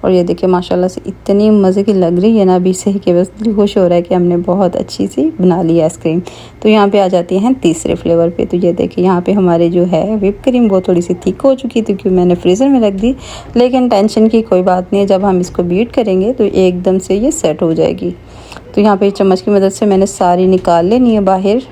और ये देखिए माशाल्लाह से इतनी मज़े की लग रही है ना अभी से कि बस दिल खुश हो रहा है कि हमने बहुत अच्छी सी बना ली आइसक्रीम। तो यहाँ पे आ जाती हैं तीसरे फ्लेवर पे। तो ये देखिए यहाँ पे हमारे जो है व्हिप क्रीम वो थोड़ी सी थिक हो चुकी थी क्योंकि मैंने फ्रीज़र में रख दी, लेकिन टेंशन की कोई बात नहीं है, जब हम इसको बीट करेंगे तो एकदम से ये सेट हो जाएगी। तो यहाँ पे चम्मच की मदद से मैंने सारी निकाल लेनी है बाहर।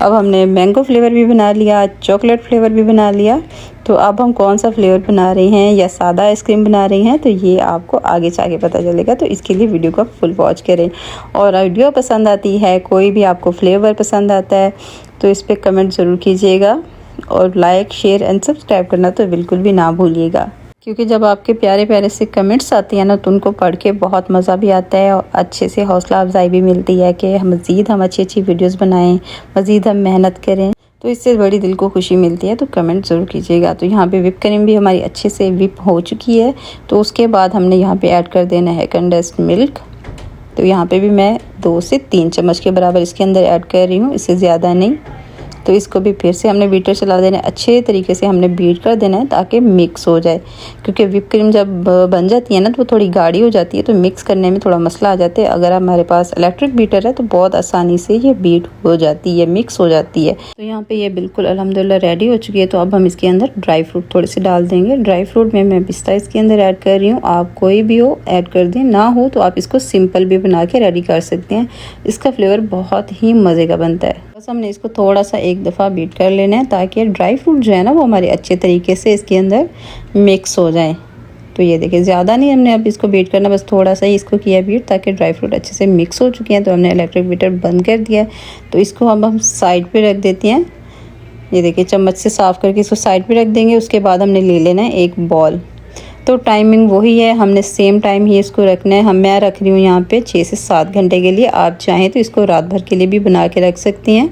अब हमने मैंगो फ्लेवर भी बना लिया, चॉकलेट फ्लेवर भी बना लिया। तो अब हम कौन सा फ्लेवर बना रहे हैं या सादा आइसक्रीम बना रहे हैं तो ये आपको आगे जाके पता चलेगा। तो इसके लिए वीडियो को फुल वॉच करें। और वीडियो पसंद आती है, कोई भी आपको फ्लेवर पसंद आता है तो इस पर कमेंट ज़रूर कीजिएगा, और लाइक शेयर एंड सब्सक्राइब करना तो बिल्कुल भी ना भूलिएगा, क्योंकि जब आपके प्यारे प्यारे से कमेंट्स आती हैं ना तो उनको पढ़ के बहुत मज़ा भी आता है और अच्छे से हौसला अफजाई भी मिलती है कि मज़ीद हम अच्छी अच्छी वीडियोस बनाएं, मज़ीद हम मेहनत करें। तो इससे बड़ी दिल को खुशी मिलती है। तो कमेंट ज़रूर कीजिएगा। तो यहाँ पे व्हिप क्रीम भी हमारी अच्छे से व्हिप हो चुकी है। तो उसके बाद हमने यहाँ पे ऐड कर देना है कंडेंस्ड मिल्क। तो यहाँ पे भी मैं 2 से 3 चम्मच के बराबर इसके अंदर ऐड कर रही हूँ, इससे ज़्यादा नहीं। तो इसको भी फिर से हमने बीटर चला देना है, अच्छे तरीके से हमने बीट कर देना है ताकि मिक्स हो जाए, क्योंकि व्हिप क्रीम जब बन जाती है ना तो वो थोड़ी गाढ़ी हो जाती है, तो मिक्स करने में थोड़ा मसला आ जाता है। अगर हमारे पास इलेक्ट्रिक बीटर है तो बहुत आसानी से ये बीट हो जाती है, मिक्स हो जाती है। तो यहाँ पे ये बिल्कुल अल्हम्दुलिल्लाह रेडी हो चुकी है। तो अब हम इसके अंदर ड्राई फ्रूट थोड़े से डाल देंगे। ड्राई फ्रूट में मैं पिस्ता इसके अंदर ऐड कर रही हूँ, आप कोई भी हो ऐड कर दें, ना हो तो आप इसको सिंपल भी बना के रेडी कर सकते हैं। इसका फ्लेवर बहुत ही मज़े का बनता है। बस हमने इसको थोड़ा सा एक दफ़ा बीट कर लेना है ताकि ड्राई फ्रूट जो है ना वो हमारे अच्छे तरीके से इसके अंदर मिक्स हो जाए। तो ये देखिए ज़्यादा नहीं हमने अब इसको बीट करना, बस थोड़ा सा ही इसको किया बीट ताकि ड्राई फ्रूट अच्छे से मिक्स हो चुके हैं। तो हमने इलेक्ट्रिक बीटर बंद कर दिया है। तो इसको अब हम साइड पे रख देते हैं। ये देखिए चम्मच से साफ़ करके इसको साइड पे रख देंगे। उसके बाद हमने ले लेना है एक बॉल। तो टाइमिंग वही है, हमने सेम टाइम ही इसको रखना है। मैं रख रही हूँ यहाँ पे 6 से 7 घंटे के लिए। आप चाहें तो इसको रात भर के लिए भी बना के रख सकती हैं,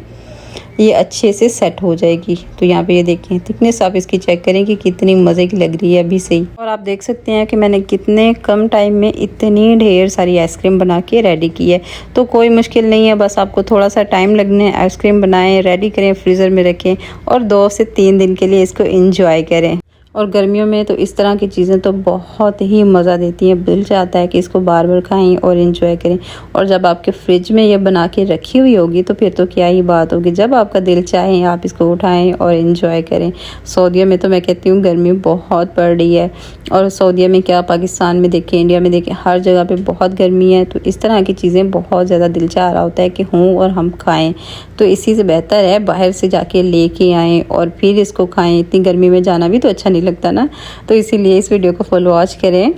ये अच्छे से सेट हो जाएगी। तो यहाँ पे ये देखें थिकनेस आप इसकी चेक करें कि कितनी मज़े की लग रही है अभी से ही। और आप देख सकते हैं कि मैंने कितने कम टाइम में इतनी ढेर सारी आइसक्रीम बना के रेडी की है। तो कोई मुश्किल नहीं है, बस आपको थोड़ा सा टाइम लगना है। आइसक्रीम बनाएं, रेडी करें, फ्रीज़र में रखें और 2 से 3 दिन के लिए इसको इंजॉय करें। और गर्मियों में तो इस तरह की चीज़ें तो बहुत ही मज़ा देती हैं, दिल चाहता है कि इसको बार बार खाएं और एंजॉय करें। और जब आपके फ्रिज में ये बना के रखी हुई होगी तो फिर तो क्या ही बात होगी, जब आपका दिल चाहे आप इसको उठाएं और एंजॉय करें। सऊदीया में तो मैं कहती हूँ गर्मी बहुत पड़ रही है, और सऊदीया में क्या पाकिस्तान में देखें, इंडिया में देखें, हर जगह पे बहुत गर्मी है। तो इस तरह की चीज़ें बहुत ज़्यादा दिल चाह रहा होता है कि हों और हम खाएँ। तो इसी से बेहतर है बाहर से जाके लेके आएँ और फिर इसको खाएँ। इतनी गर्मी में जाना भी तो अच्छा नहीं लगता ना। तो इसीलिए इस वीडियो को फुल वॉच करें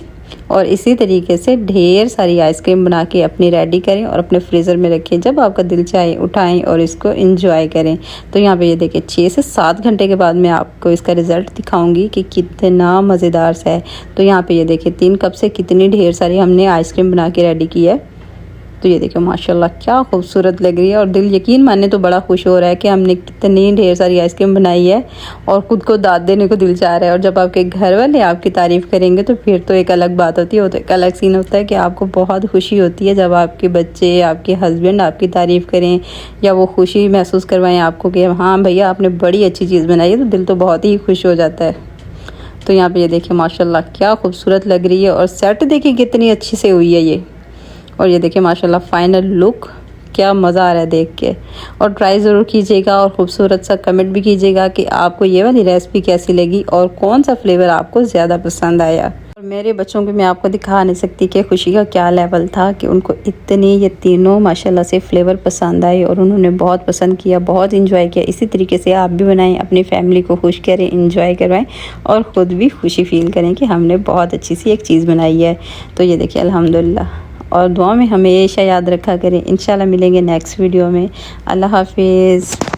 और इसी तरीके से ढेर सारी आइसक्रीम बना के अपनी रेडी करें और अपने फ्रीज़र में रखें। जब आपका दिल चाहे उठाएं और इसको एंजॉय करें। तो यहाँ पे ये देखिए 6 से 7 घंटे के बाद मैं आपको इसका रिज़ल्ट दिखाऊंगी कि कितना मज़ेदार सा है। तो यहाँ पे ये देखिए 3 कप से कितनी ढेर सारी हमने आइसक्रीम बना के रेडी की है। तो ये देखो माशाल्लाह क्या खूबसूरत लग रही है, और दिल यकीन मानने तो बड़ा खुश हो रहा है कि हमने कितनी ढेर सारी आइसक्रीम बनाई है और ख़ुद को दाद देने को दिल चाह रहा है। और जब आपके घर वाले आपकी तारीफ़ करेंगे तो फिर तो एक अलग बात होती है, वो तो एक अलग सीन होता है कि आपको बहुत खुशी होती है जब आपके बच्चे, आपके हस्बैंड आपकी तारीफ़ करें या वो खुशी महसूस करवाएं आपको कि हाँ भैया आपने बड़ी अच्छी चीज़ बनाई है, तो दिल तो बहुत ही खुश हो जाता है। तो यहाँ पर ये देखिए माशाल्लाह क्या खूबसूरत लग रही है, और सेट देखिए कितनी अच्छी से हुई है ये। और ये देखिए माशाल्लाह फाइनल लुक, क्या मज़ा आ रहा है देख के। और ट्राई ज़रूर कीजिएगा और ख़ूबसूरत सा कमेंट भी कीजिएगा कि आपको ये वाली रेसिपी कैसी लगी और कौन सा फ्लेवर आपको ज़्यादा पसंद आया। और मेरे बच्चों को मैं आपको दिखा नहीं सकती कि खुशी का क्या लेवल था कि उनको इतनी ये तीनों माशाल्लाह से फ्लेवर पसंद आए और उन्होंने बहुत पसंद किया, बहुत इंजॉय किया। इसी तरीके से आप भी बनाएं, अपनी फैमिली को खुश करें, इंजॉय करवाएं और ख़ुद भी खुशी फील करें कि हमने बहुत अच्छी सी एक चीज़ बनाई है। तो ये देखिए अल्हम्दुलिल्लाह, और दुआ में हमेशा याद रखा करें। इंशाल्लाह मिलेंगे नेक्स्ट वीडियो में। अल्लाह हाफिज़।